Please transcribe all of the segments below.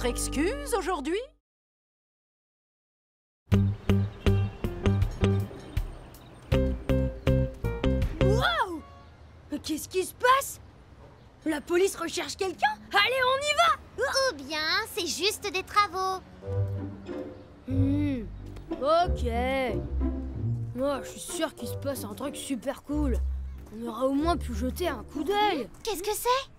excuse aujourd'hui? Wow! Qu'est-ce qui se passe? La police recherche quelqu'un? Allez, on y va! Ou bien, c'est juste des travaux. Ok. Moi, je suis sûr qu'il se passe un truc super cool. On aura au moins pu jeter un coup d'œil. Qu'est-ce que c'est?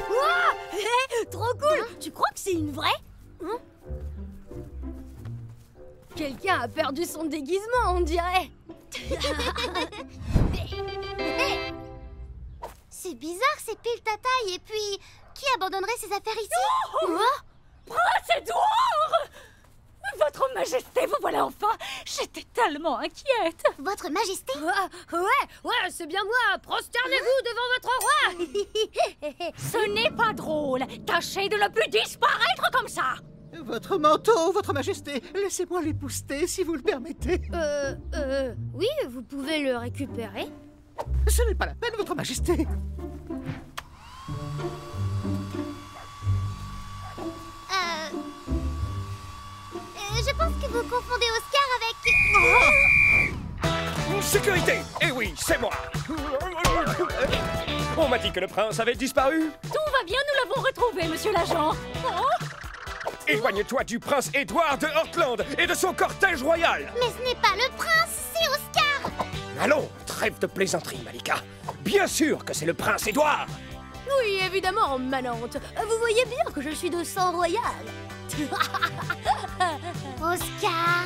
Ouah! Trop cool! Tu crois que c'est une vraie? Quelqu'un a perdu son déguisement, on dirait. C'est bizarre, c'est pile ta taille. Et puis, qui abandonnerait ses affaires ici? Prince Édouard! Votre Majesté, vous voilà enfin! J'étais tellement inquiète! Votre Majesté? Ouais, c'est bien moi. Prosternez-vous devant votre roi. Ce n'est pas drôle! Tâchez de ne plus disparaître comme ça! Votre manteau, votre majesté, laissez-moi l'épouster si vous le permettez. Oui, vous pouvez le récupérer. Ce n'est pas la peine, votre majesté. Je pense que vous confondez Oscar avec... Sécurité! Eh oui, c'est moi! On m'a dit que le prince avait disparu. Tout va bien, nous l'avons retrouvé, monsieur l'agent! Éloigne-toi du prince Édouard de Heartland et de son cortège royal! Mais ce n'est pas le prince, c'est Oscar! Allons, trêve de plaisanterie, Malika. Bien sûr que c'est le prince Édouard! Oui, évidemment, Manante. Vous voyez bien que je suis de sang royal. Oscar!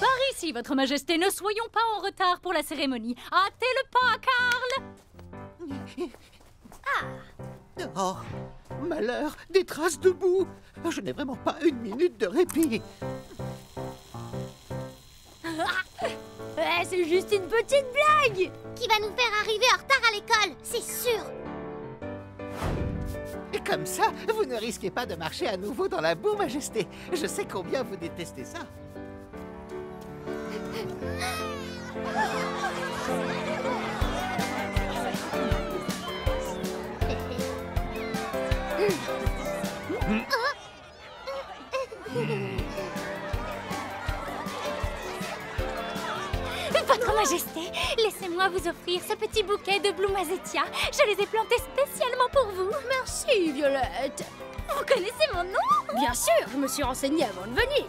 Par ici, votre Majesté, ne soyons pas en retard pour la cérémonie. Hâtez le pas, Karl! Oh, malheur, des traces de boue. Je n'ai vraiment pas une minute de répit. C'est juste une petite blague. Qui va nous faire arriver en retard à l'école, c'est sûr! Et comme ça, vous ne risquez pas de marcher à nouveau dans la boue, majesté. Je sais combien vous détestez ça. Votre Majesté, laissez-moi vous offrir ce petit bouquet de Bloomazetia. Je les ai plantés spécialement pour vous. Merci, Violette. Vous connaissez mon nom? Bien sûr, je me suis renseignée avant de venir.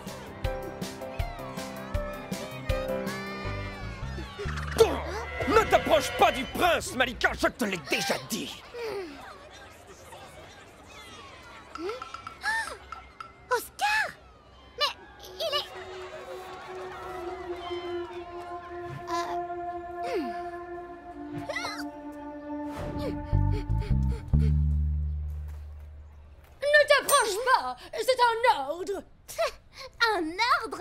Ne t'approche pas du prince, Malika, je te l'ai déjà dit. Oscar? Mais il est... Ne t'approche pas. C'est un ordre. Un ordre?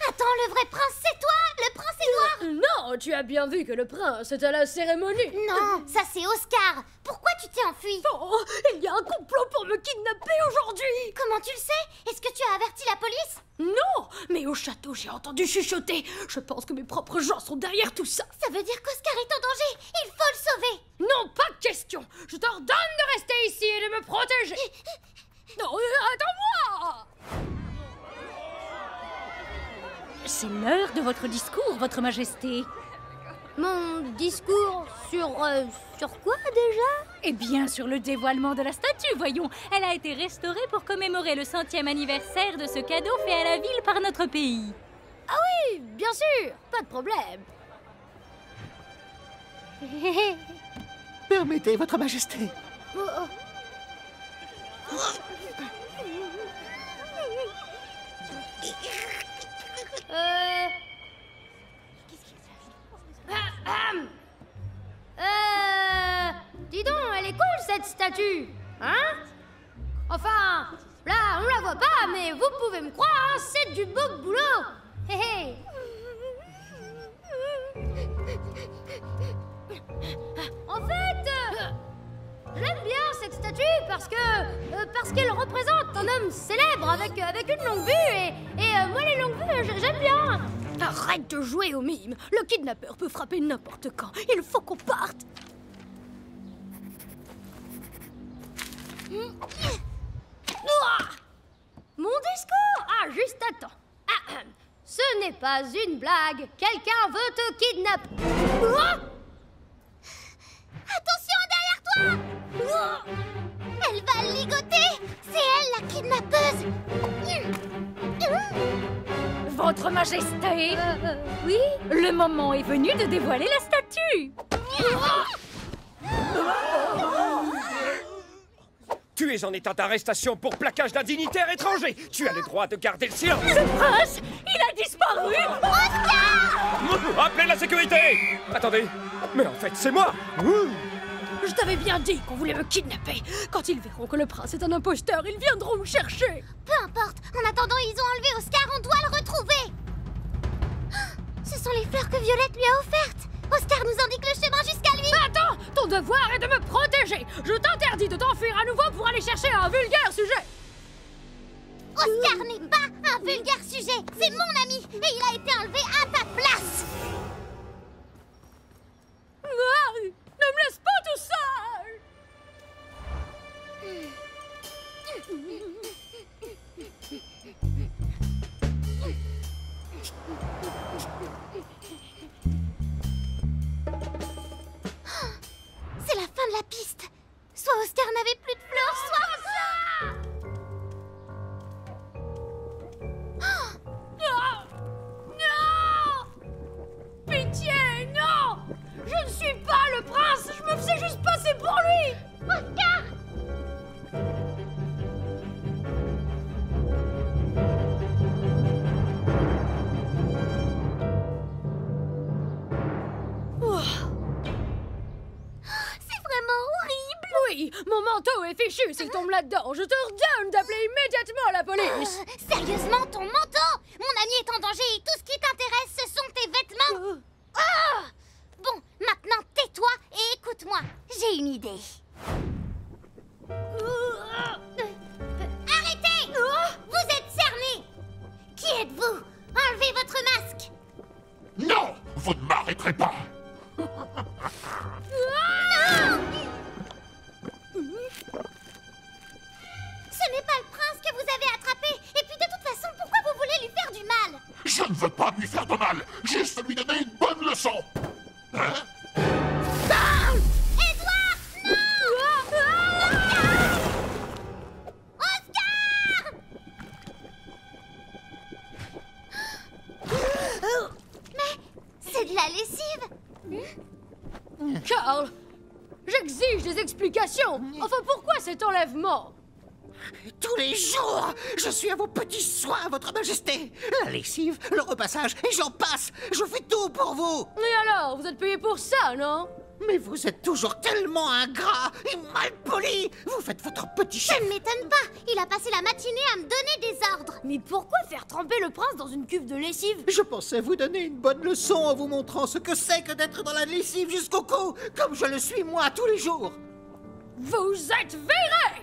Attends, le vrai prince, c'est toi, le prince Édouard? Non, tu as bien vu que le prince est à la cérémonie. Non, ça c'est Oscar. Pourquoi tu t'es enfui? Oh, il y a un complot pour me kidnapper aujourd'hui. Comment tu le sais? Est-ce que tu as averti la police? Non, mais au château, j'ai entendu chuchoter. Je pense que mes propres gens sont derrière tout ça. Ça veut dire qu'Oscar est en danger. Il faut le sauver. Non, pas de question. Je t'ordonne de rester ici et de me protéger. Non, attends-moi. C'est l'heure de votre discours, votre Majesté. Mon discours sur quoi déjà? Eh bien, sur le dévoilement de la statue, voyons. Elle a été restaurée pour commémorer le 100e anniversaire de ce cadeau fait à la ville par notre pays. Ah oui, bien sûr, pas de problème. Permettez, votre majesté. Dis donc, elle est cool cette statue, hein? Enfin, là, on la voit pas, mais vous pouvez me croire, c'est du beau boulot. Hé hé. En fait, j'aime bien cette statue parce qu'elle représente un homme célèbre avec une longue vue et moi les longues vues j'aime bien. Arrête de jouer au mime. Le kidnappeur peut frapper n'importe quand. Il faut qu'on parte. Mon disco. Ah, juste attends. Ce n'est pas une blague. Quelqu'un veut te kidnapper. Attention derrière toi! Elle va ligoter! C'est elle la kidnappeuse! Votre Majesté, Oui? le moment est venu de dévoiler la statue. Tu es en état d'arrestation pour plaquage d'un dignitaire étranger. Tu as le droit de garder le silence. Le prince, il a disparu. Appelez la sécurité. Attendez, mais en fait, c'est moi. Je t'avais bien dit qu'on voulait me kidnapper. Quand ils verront que le prince est un imposteur, ils viendront me chercher. Peu importe, en attendant, ils ont enlevé Oscar, on doit le retrouver! Ce sont les fleurs que Violette lui a offertes! Oscar nous indique le chemin jusqu'à lui! Attends, ton devoir est de me protéger. Je t'interdis de t'enfuir à nouveau pour aller chercher un vulgaire sujet. Oscar n'est pas un vulgaire sujet! C'est mon ami! Et il a été enlevé à ta place! Ne me laisse pas tout seul. C'est la fin de la piste! Soit Oscar n'avait plus de fleurs, soit... Non! Pitié, non! Je ne suis pas le prince. Je me faisais juste passer pour lui. Oscar! C'est vraiment horrible! Oui, mon manteau est fichu s'il tombe là-dedans. Je te ordonne d'appeler immédiatement la police. Sérieusement, ton manteau? Mon ami est en danger et tout ce qui t'intéresse, ce sont tes vêtements! Ah! Bon, maintenant tais-toi et écoute-moi. J'ai une idée. Arrêtez! Vous êtes cerné! Qui êtes-vous? Enlevez votre masque! Non! Vous ne m'arrêterez pas! Non! Ce n'est pas le prince que vous avez attrapé. Et puis de toute façon, pourquoi vous voulez lui faire du mal? Je ne veux pas lui faire de mal! Juste lui donner une bonne leçon! Hein? Edouard! Non! Oscar! Mais c'est de la lessive! Carl, j'exige des explications. Enfin, pourquoi cet enlèvement? Tous les jours, je suis à vos petits soins, votre majesté. La lessive, le repassage, et j'en passe. Je fais tout pour vous. Et alors, vous êtes payé pour ça, non? Mais vous êtes toujours tellement ingrat et malpoli. Vous faites votre petit Ça chef. ne m'étonne pas. Il a passé la matinée à me donner des ordres. Mais pourquoi faire tremper le prince dans une cuve de lessive? Je pensais vous donner une bonne leçon en vous montrant ce que c'est que d'être dans la lessive jusqu'au cou, comme je le suis moi tous les jours. Vous êtes viré!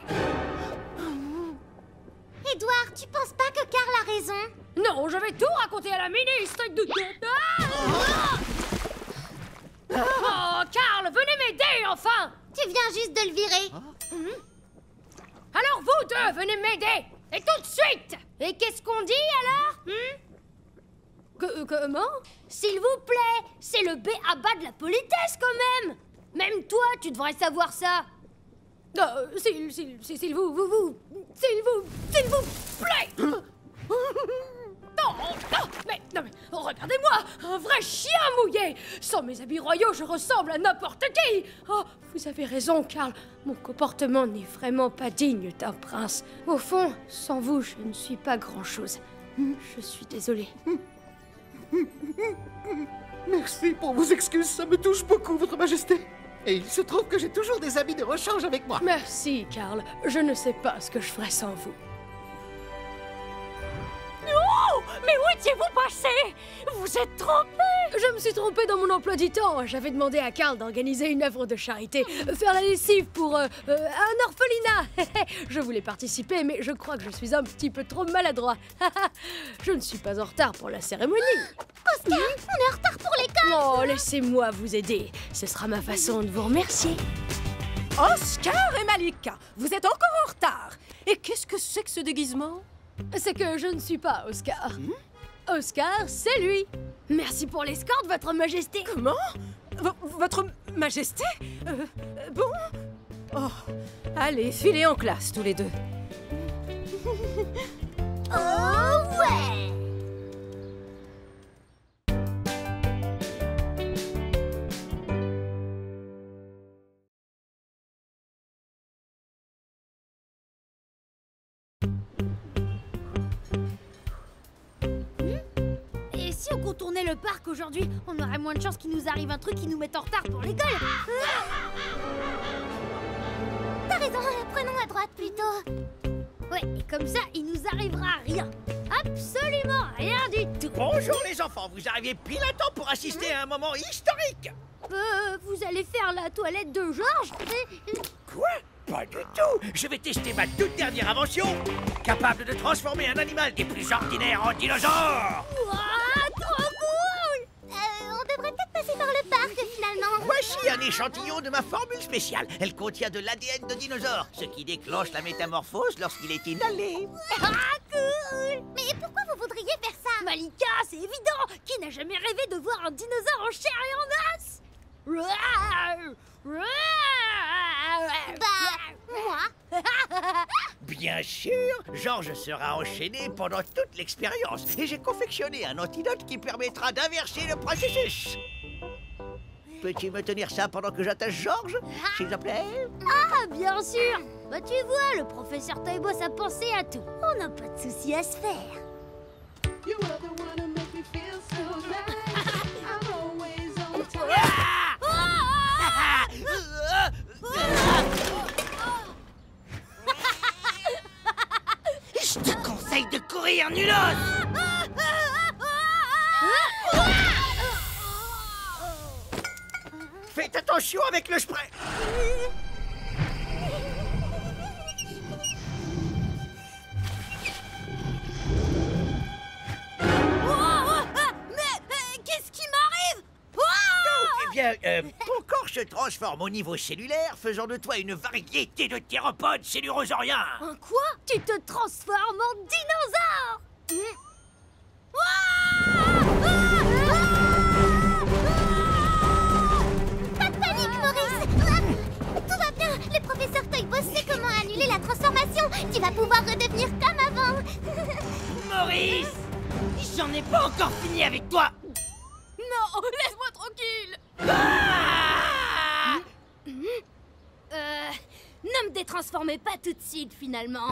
Edouard, tu penses pas que Karl a raison? Non, je vais tout raconter à la ministre de... Oh, Karl, venez m'aider, enfin! Tu viens juste de le virer. Alors vous deux, venez m'aider! Et tout de suite! Et qu'est-ce qu'on dit, alors? Comment? S'il vous plaît, c'est le b.a.-ba de la politesse, quand même! Même toi, tu devrais savoir ça! S'il vous plaît! Non, mais regardez-moi, un vrai chien mouillé. Sans mes habits royaux, je ressemble à n'importe qui. Oh, vous avez raison, Karl. Mon comportement n'est vraiment pas digne d'un prince. Au fond, sans vous, je ne suis pas grand-chose. Je suis désolée. Merci pour vos excuses, ça me touche beaucoup, votre majesté. Et il se trouve que j'ai toujours des amis de rechange avec moi. Merci, Karl. Je ne sais pas ce que je ferais sans vous. Mais où étiez-vous passé? Vous êtes trompé! Je me suis trompée dans mon emploi du temps. J'avais demandé à Karl d'organiser une œuvre de charité, faire la lessive pour un orphelinat. Je voulais participer, mais je crois que je suis un petit peu trop maladroit. Je ne suis pas en retard pour la cérémonie. Oscar, on est en retard pour l'école. Oh, laissez-moi vous aider. Ce sera ma façon de vous remercier. Oscar et Malika, vous êtes encore en retard. Et qu'est-ce que c'est que ce déguisement? C'est que je ne suis pas Oscar. Oscar, c'est lui. Merci pour l'escorte, Votre Majesté. Comment? Votre Majesté? Bon? Oh, allez, filez en classe tous les deux. Oh ouais. Et si on contournait le parc aujourd'hui, on aurait moins de chances qu'il nous arrive un truc qui nous mette en retard pour l'école. T'as raison, prenons à droite plutôt. Ouais, et comme ça, il nous arrivera rien. Absolument rien du tout. Bonjour les enfants, vous arrivez pile à temps pour assister à un moment historique. Vous allez faire la toilette de Georges? Quoi? Pas du tout. Je vais tester ma toute dernière invention, capable de transformer un animal des plus ordinaires en dinosaure. Ouah, trop cool! On devrait peut-être passer par le parc finalement. Voici un échantillon de ma formule spéciale. Elle contient de l'ADN de dinosaure, ce qui déclenche la métamorphose lorsqu'il est inhalé. Ah, cool. Mais pourquoi vous voudriez faire ça? Malika, c'est évident! Qui n'a jamais rêvé de voir un dinosaure en chair et en os? Moi. Bien sûr, Georges sera enchaîné pendant toute l'expérience et j'ai confectionné un antidote qui permettra d'inverser le processus. Peux-tu me tenir ça pendant que j'attache Georges, s'il te plaît? Ah, bien sûr! Bah tu vois, le professeur Toyboss a pensé à tout. On n'a pas de soucis à se faire. Je te conseille de courir, nulos! Faites attention avec le spray! Qu'est-ce qui m'arrive? Eh bien, ton corps se transforme au niveau cellulaire, faisant de toi une variété de théropodes cellurosauriens. Un quoi? Tu te transformes en dinosaure? Pas de panique, Maurice. Tout va bien. Le professeur Toyboss sait comment annuler la transformation. Tu vas pouvoir redevenir comme avant. Maurice! J'en ai pas encore fini avec toi! Non, laisse-moi tranquille. Ne me détransformez pas tout de suite, finalement.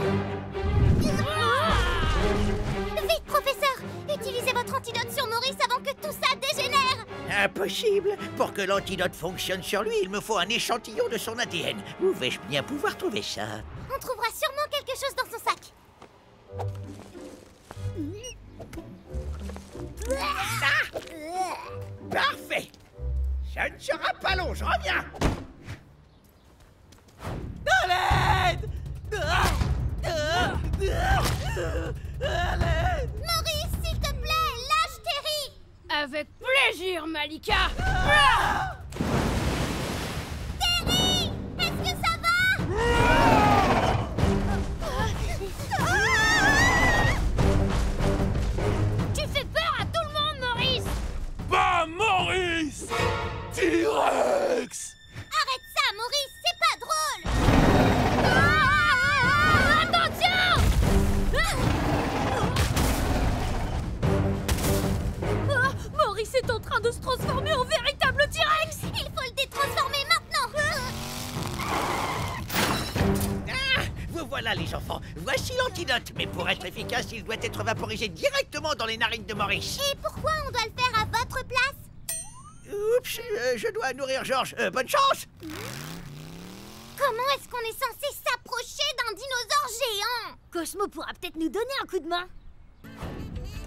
Vite, professeur. Utilisez votre antidote sur Maurice avant que tout ça dégénère. Impossible! Pour que l'antidote fonctionne sur lui, il me faut un échantillon de son ADN. Où vais-je bien pouvoir trouver ça? On trouvera sûrement quelque chose dans son sac. Parfait! Ça ne sera pas long, je reviens! À l'aide! À l'aide! Maurice, s'il te plaît, lâche Terry. Avec plaisir, Malika. Terry, est-ce que ça va? Tu fais peur à tout le monde, Maurice. Pas Maurice! T-Rex! Arrête ça, Maurice, c'est pas drôle. Attention! Maurice est en train de se transformer en véritable T-Rex. Il faut le détransformer maintenant. Vous voilà, les enfants. Voici l'antidote. Mais pour être efficace, il doit être vaporisé directement dans les narines de Maurice. Et pourquoi on doit le faire à votre place? Oups, je dois nourrir Georges. Bonne chance! Comment est-ce qu'on est censé s'approcher d'un dinosaure géant? Cosmo pourra peut-être nous donner un coup de main.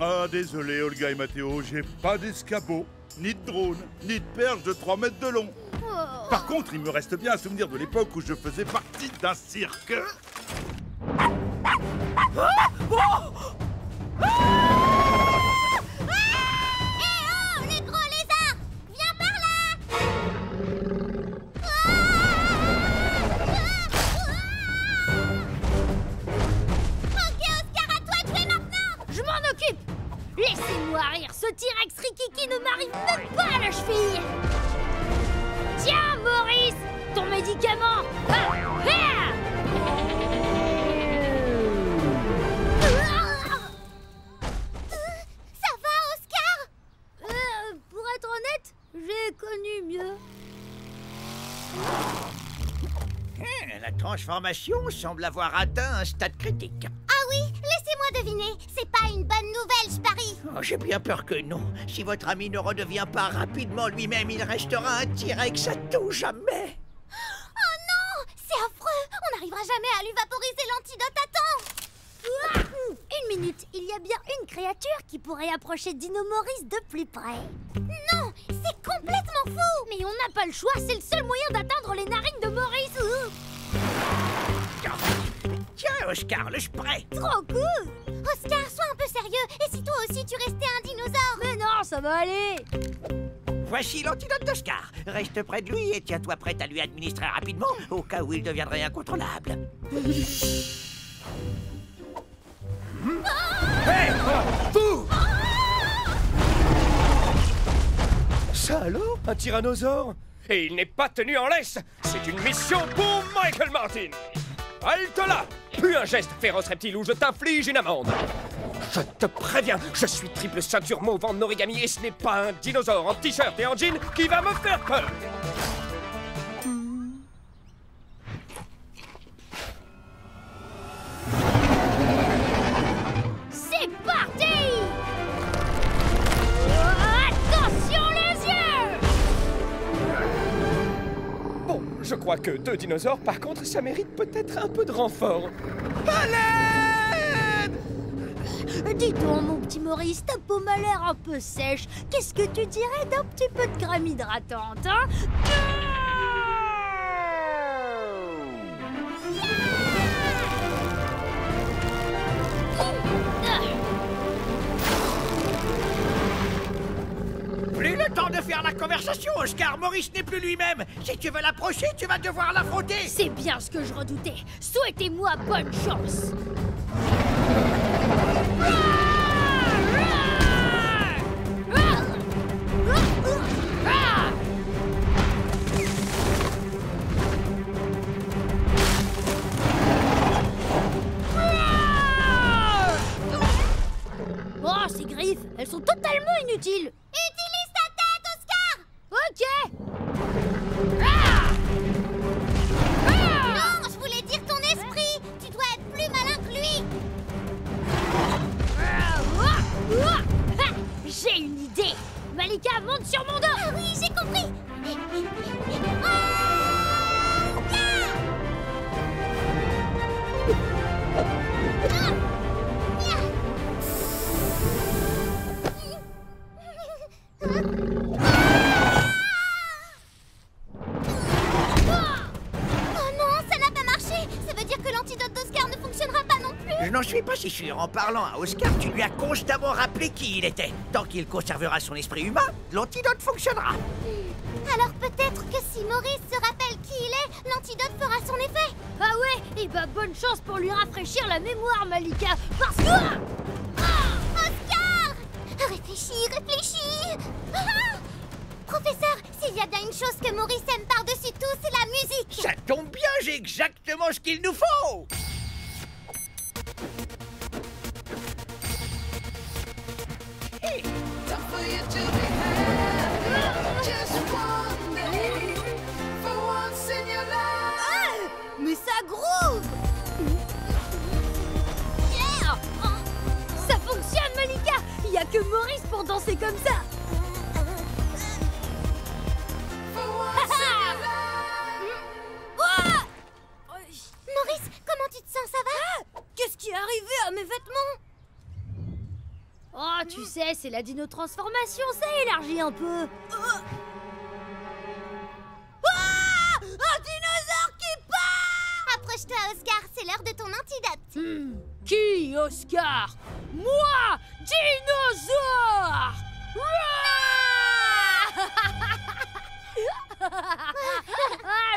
Ah, désolé, Olga et Mathéo, j'ai pas d'escabeau, ni de drone, ni de perche de 3 mètres de long. Par contre, il me reste bien un souvenir de l'époque où je faisais partie d'un cirque. Les gros lézards! Viens par là! Ok, Oscar, à toi de jouer maintenant! Je m'en occupe. Laissez-moi rire, ce T-Rex Rikiki ne m'arrive même pas à la cheville. Tiens, Maurice, ton médicament. Ça va, Oscar? Pour être honnête, j'ai connu mieux. La transformation semble avoir atteint un stade critique. Ah oui, laissez-moi deviner. C'est pas une bonne nouvelle, je parie. Oh, j'ai bien peur que non. Si votre ami ne redevient pas rapidement lui-même, il restera un T-Rex à tout jamais. Oh non! C'est affreux! On n'arrivera jamais à lui vaporiser l'antidote à temps! Une minute, il y a bien une créature qui pourrait approcher Dino Maurice de plus près. Non! C'est complètement fou! Mais on n'a pas le choix, c'est le seul moyen d'atteindre les narines de Maurice. Tiens, Oscar, le spray. Trop cool! Oscar, sois un peu sérieux! Et si toi aussi tu restais un dinosaure? Mais non, ça va aller. Voici l'antidote d'Oscar. Reste près de lui et tiens-toi prête à lui administrer rapidement au cas où il deviendrait incontrôlable. Hé! Vous! Ça alors? Un tyrannosaure? Et il n'est pas tenu en laisse! C'est une mission pour Michael Martin! Halte là! Plus un geste, féroce reptile, ou je t'inflige une amende! Je te préviens, je suis triple ceinture mauve en origami et ce n'est pas un dinosaure en t-shirt et en jean qui va me faire peur! C'est parti! Attention les yeux! Bon, je crois que 2 dinosaures, par contre, ça mérite peut-être un peu de renfort. Dis donc, mon petit Maurice, ta peau m'a l'air un peu sèche. Qu'est-ce que tu dirais d'un petit peu de crème hydratante, hein? Plus le temps de faire la conversation, Oscar. Maurice n'est plus lui-même. Si tu veux l'approcher, tu vas devoir l'affronter. C'est bien ce que je redoutais. Souhaitez-moi bonne chance. Oh, ces griffes, elles sont totalement inutiles. Utilise ta tête, Oscar! Ok. Non, je voulais dire ton esprit! Tu dois être plus malin que lui! J'ai une idée. Malika, monte sur mon dos. Ah oui, j'ai compris! Je n'en suis pas si sûr. En parlant à Oscar, tu lui as constamment rappelé qui il était. Tant qu'il conservera son esprit humain, l'antidote fonctionnera. Alors peut-être que si Maurice se rappelle qui il est, l'antidote fera son effet. Ah ouais? Et bah bonne chance pour lui rafraîchir la mémoire, Malika. Parce que... Oscar! Réfléchis, réfléchis. Professeur, s'il y a bien une chose que Maurice aime par-dessus tout, c'est la musique. Ça tombe bien, j'ai exactement ce qu'il nous faut. Mais ça groove! Yeah! Ça fonctionne, Malika! Il y a que Maurice pour danser comme ça! Maurice, comment tu te sais, c'est la dino-transformation, ça élargit un peu. Un dinosaure qui part! Approche-toi, Oscar, c'est l'heure de ton antidote. Qui, Oscar? Moi, dinosaure!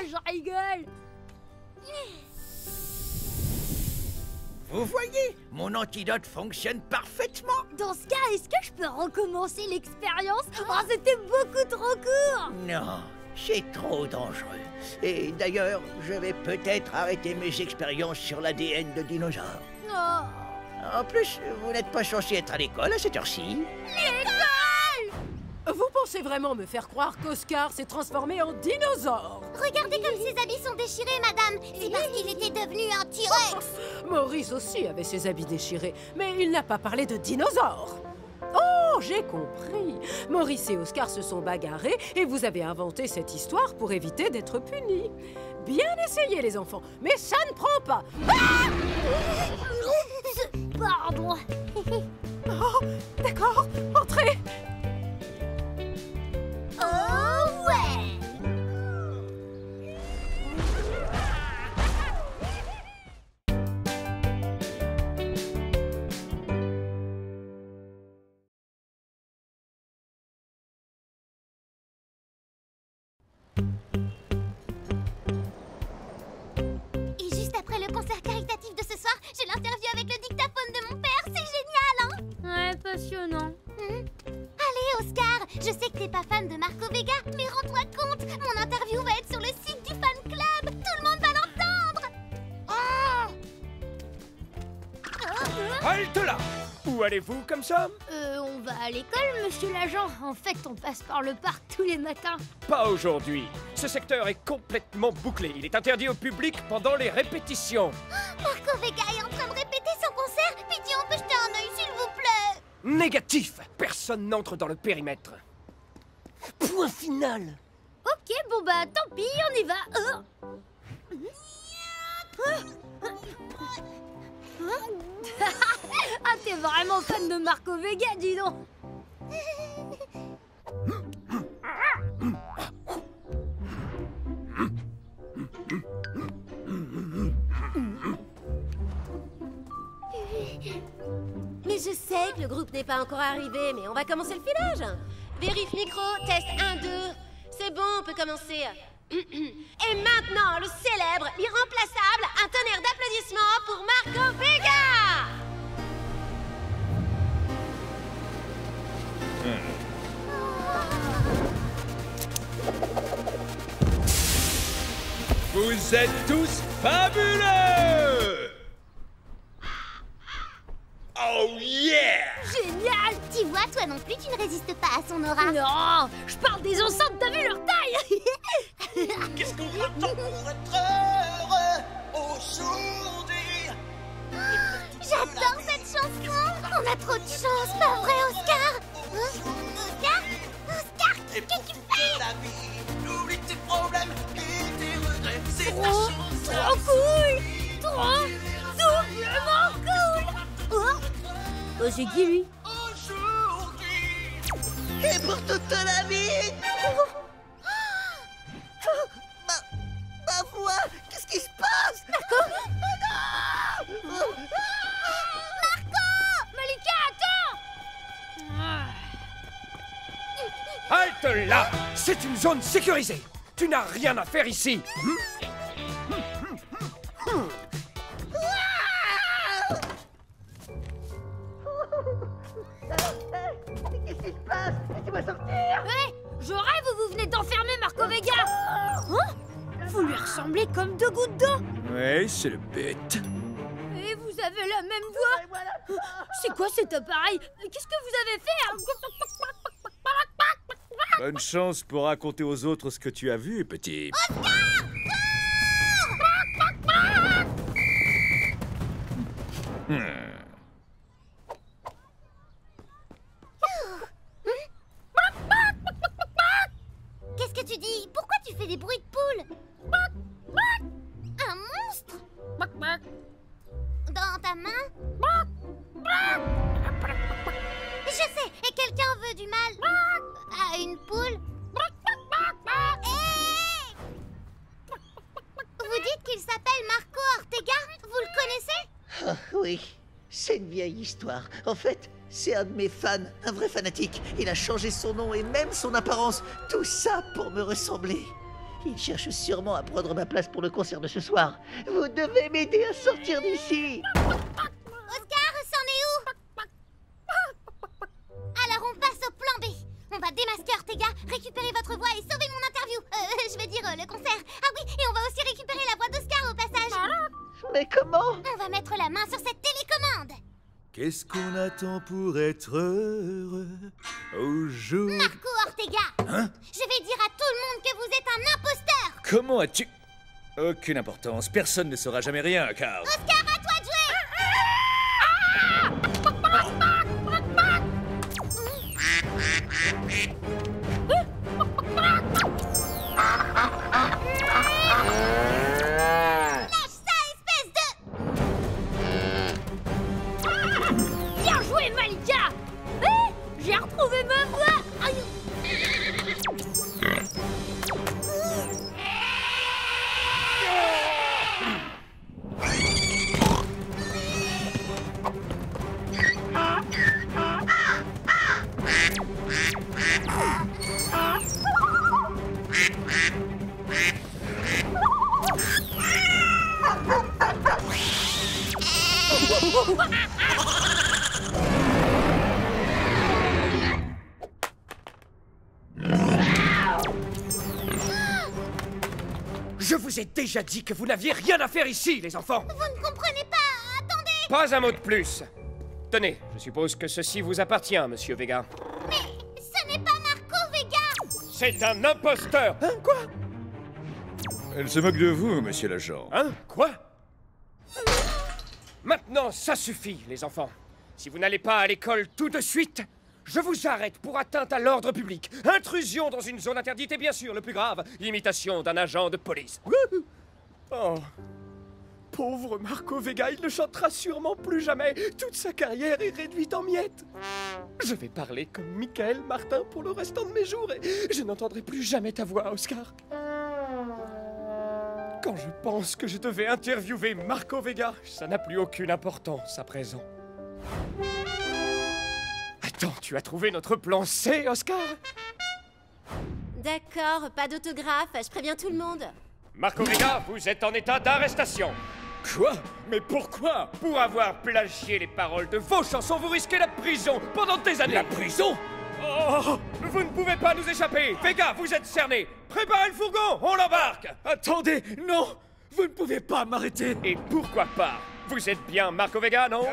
Je rigole. Vous voyez, mon antidote fonctionne parfaitement. Dans ce cas, est-ce que je peux recommencer l'expérience? Oh, c'était beaucoup trop court. Non, c'est trop dangereux. Et d'ailleurs, je vais peut-être arrêter mes expériences sur l'ADN de dinosaures. Oh. En plus, vous n'êtes pas censé être à l'école à cette heure-ci. Vous pensez vraiment me faire croire qu'Oscar s'est transformé en dinosaure? Regardez comme ses habits sont déchirés, madame. C'est parce qu'il était devenu un T-Rex. Maurice aussi avait ses habits déchirés, mais il n'a pas parlé de dinosaure. Oh, j'ai compris. Maurice et Oscar se sont bagarrés et vous avez inventé cette histoire pour éviter d'être punis. Bien essayé, les enfants, mais ça ne prend pas. Pardon. Oh, d'accord, entrez. Oh ouais. Et juste après le concert caritatif de ce soir, j'ai l'interview avec le dictaphone de mon père. C'est génial, hein? Ouais, passionnant. Allez, Oscar, je sais que t'es pas fan de Marco Vega, mais rends-toi compte, mon interview va être sur le site du fan club. Tout le monde va l'entendre. Halte là! Où allez-vous comme ça? On va à l'école, monsieur l'agent. En fait, on passe par le parc tous les matins. Pas aujourd'hui. Ce secteur est complètement bouclé. Il est interdit au public pendant les répétitions. Marco Vega est en train de répéter son concert. Pitié, on peut jeter un œil, s'il vous plaît. Négatif! Personne n'entre dans le périmètre. Point final! Ok, bon bah tant pis, on y va. Ah, t'es vraiment fan de Marco Vega, dis donc. Mais je sais que le groupe n'est pas encore arrivé, mais on va commencer le filage. Vérif micro, test 1, 2. C'est bon, on peut commencer. Et maintenant, le célèbre, l'irremplaçable, un tonnerre d'applaudissements pour Marco Vega. Vous êtes tous fabuleux! Oh yeah! Génial. Tu vois, toi non plus, tu ne résistes pas à son aura. Non, je parle des enceintes, t'as vu leur taille? Qu'est-ce qu'on attend pour être heureux aujourd'hui? J'adore cette chanson. On a trop de chance, pas vrai, Oscar? Oscar? Oscar, qu'est-ce que tu fais? La vie, n'oublie tes problèmes et tes regrets. C'est ta Trop, chance. trop cool. Trop, doublement cool. Oh, c'est qui lui? Aujourd'hui et pour toute la vie. Ma voix, qu'est-ce qui se passe? Malika, attends! Halte là! C'est une zone sécurisée! Tu n'as rien à faire ici! Qu'est-ce qui se passe? Laissez-moi sortir. Ouais, je rêve où vous venez d'enfermer Marco Vega. Hein? Vous lui ressemblez comme deux gouttes d'eau. Oui, c'est le but. Et vous avez la même voix. C'est quoi cet appareil? Qu'est-ce que vous avez fait? Bonne chance pour raconter aux autres ce que tu as vu, petit. Qu'est-ce que tu dis? Pourquoi tu fais des bruits de poule? Un monstre? Dans ta main? Je je sais. Et quelqu'un veut du mal à une poule? Hey! Vous dites qu'il s'appelle Marco Ortega? Vous le connaissez? Ah, oui, c'est une vieille histoire. En fait, c'est un de mes fans, un vrai fanatique. Il a changé son nom et même son apparence. Tout ça pour me ressembler. Il cherche sûrement à prendre ma place pour le concert de ce soir. Vous devez m'aider à sortir d'ici. Oscar, c'en est où? Alors on passe au plan B. On va démasquer Ortega, récupérer votre voix et sauver mon interview. Je veux dire le concert. Ah oui, et on va aussi récupérer la voix d'Oscar au passage. Mais comment? On va mettre la main sur cette télécommande. Qu'est-ce qu'on attend pour être heureux aujourd'hui? Marco Ortega. Hein? Je vais dire à tout le monde que vous êtes un imposteur. Comment as-tu... Aucune importance, personne ne saura jamais rien, car... Oscar, à toi de jouer. Lâche ça, espèce de... Bien joué, Malika. J'ai retrouvé ma voix. Aïe. Je vous ai déjà dit que vous n'aviez rien à faire ici, les enfants. Vous ne comprenez pas. Attendez. Pas un mot de plus. Tenez, je suppose que ceci vous appartient, monsieur Vega. Mais ce n'est pas Marco Vega. C'est un imposteur. Hein, quoi? Elle se moque de vous, monsieur l'agent. Hein? Quoi? Maintenant, ça suffit, les enfants. Si vous n'allez pas à l'école tout de suite, je vous arrête pour atteinte à l'ordre public, intrusion dans une zone interdite et bien sûr, le plus grave, imitation d'un agent de police. Oh, pauvre Marco Vega, il ne chantera sûrement plus jamais. Toute sa carrière est réduite en miettes. Je vais parler comme Michael Martin pour le restant de mes jours et je n'entendrai plus jamais ta voix, Oscar. Quand je pense que je devais interviewer Marco Vega, ça n'a plus aucune importance à présent. Attends, tu as trouvé notre plan C, Oscar? D'accord, pas d'autographe, je préviens tout le monde. Marco Vega, vous êtes en état d'arrestation. Quoi? Mais pourquoi? Pour avoir plagié les paroles de vos chansons, vous risquez la prison pendant des années. La prison? Oh, vous ne pouvez pas nous échapper. Vega, vous êtes cerné. Préparez le fourgon, on l'embarque. Attendez, non! Vous ne pouvez pas m'arrêter! Et pourquoi pas? Vous êtes bien Marco Vega, non?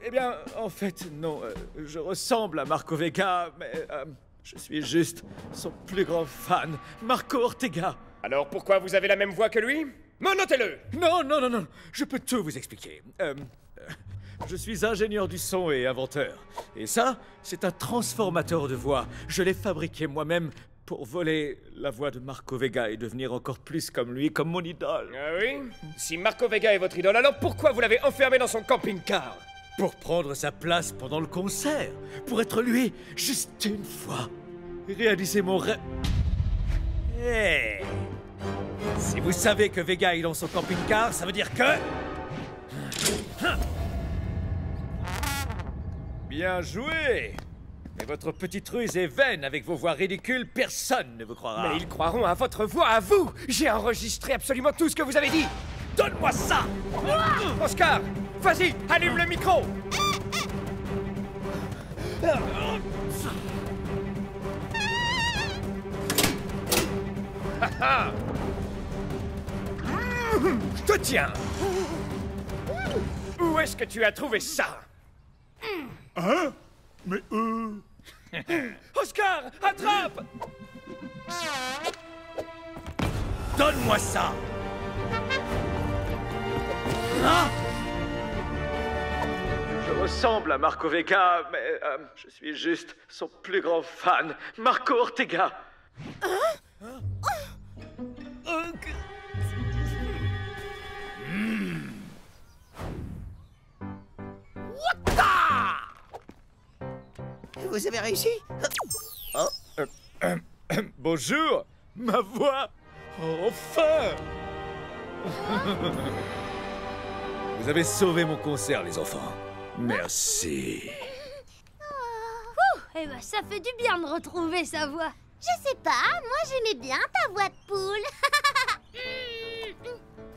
Eh bien, en fait, non. Je ressemble à Marco Vega, mais je suis juste son plus grand fan, Marco Ortega. Alors pourquoi vous avez la même voix que lui? Notez-le! Non, non, non, non, je peux tout vous expliquer. Je suis ingénieur du son et inventeur. Et ça, c'est un transformateur de voix. Je l'ai fabriqué moi-même pour voler la voix de Marco Vega et devenir encore plus comme lui, comme mon idole. Ah oui? Si Marco Vega est votre idole, alors pourquoi vous l'avez enfermé dans son camping-car? Pour prendre sa place pendant le concert. Pour être lui, juste une fois. Réaliser mon rêve. Hey. Si vous savez que Vega est dans son camping-car, ça veut dire que... Bien joué! Mais votre petite ruse est vaine avec vos voix ridicules, personne ne vous croira. Mais ils croiront à votre voix, à vous! J'ai enregistré absolument tout ce que vous avez dit! Donne-moi ça! Oscar, vas-y, allume le micro! Je te tiens! Où est-ce que tu as trouvé ça? Hein? Mais Oscar, attrape! Donne-moi ça! Ah! Je ressemble à Marco Vega, mais je suis juste son plus grand fan, Marco Ortega. Vous vous avez réussi? Oh. Bonjour, ma voix. Enfin. Vous avez sauvé mon concert, les enfants. Merci. Eh ben, ça fait du bien de retrouver sa voix. Je sais pas, moi j'aimais bien ta voix de poule.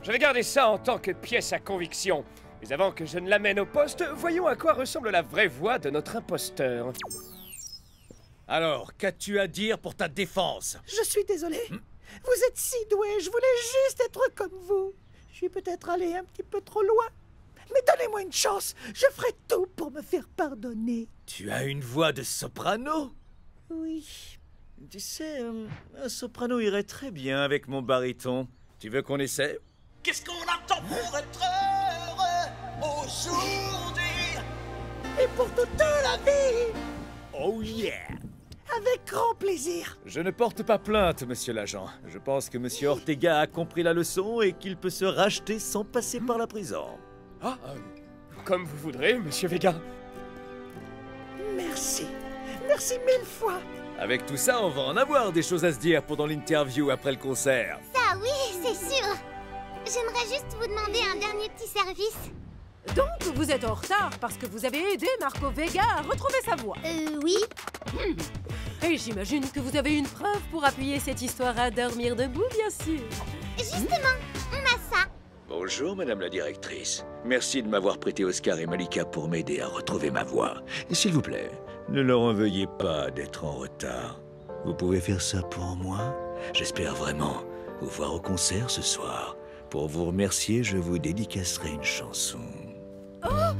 Je vais garder ça en tant que pièce à conviction. Mais avant que je ne l'amène au poste, voyons à quoi ressemble la vraie voix de notre imposteur. Alors, qu'as-tu à dire pour ta défense? Je suis désolé. Vous êtes si doué, je voulais juste être comme vous. Je suis peut-être allé un petit peu trop loin. Mais donnez-moi une chance, je ferai tout pour me faire pardonner. Tu as une voix de soprano? Oui. Tu sais, un soprano irait très bien avec mon baryton. Tu veux qu'on essaie? Qu'est-ce qu'on attend pour être heureux aujourd'hui? Et pour toute la vie. Oh yeah! Avec grand plaisir. Je ne porte pas plainte, monsieur l'agent. Je pense que monsieur Ortega a compris la leçon et qu'il peut se racheter sans passer par la prison. Ah, comme vous voudrez, monsieur Vega. Merci. Merci 1000 fois. Avec tout ça, on va en avoir des choses à se dire pendant l'interview après le concert. Ça oui, c'est sûr. J'aimerais juste vous demander un dernier petit service. Donc, vous êtes en retard parce que vous avez aidé Marco Vega à retrouver sa voix. Oui. Et j'imagine que vous avez une preuve pour appuyer cette histoire à dormir debout, bien sûr. Justement, on a ça. Bonjour, madame la directrice. Merci de m'avoir prêté Oscar et Malika pour m'aider à retrouver ma voix. Et s'il vous plaît, ne leur en veuillez pas d'être en retard. Vous pouvez faire ça pour moi? J'espère vraiment vous voir au concert ce soir. Pour vous remercier, je vous dédicacerai une chanson. Oh!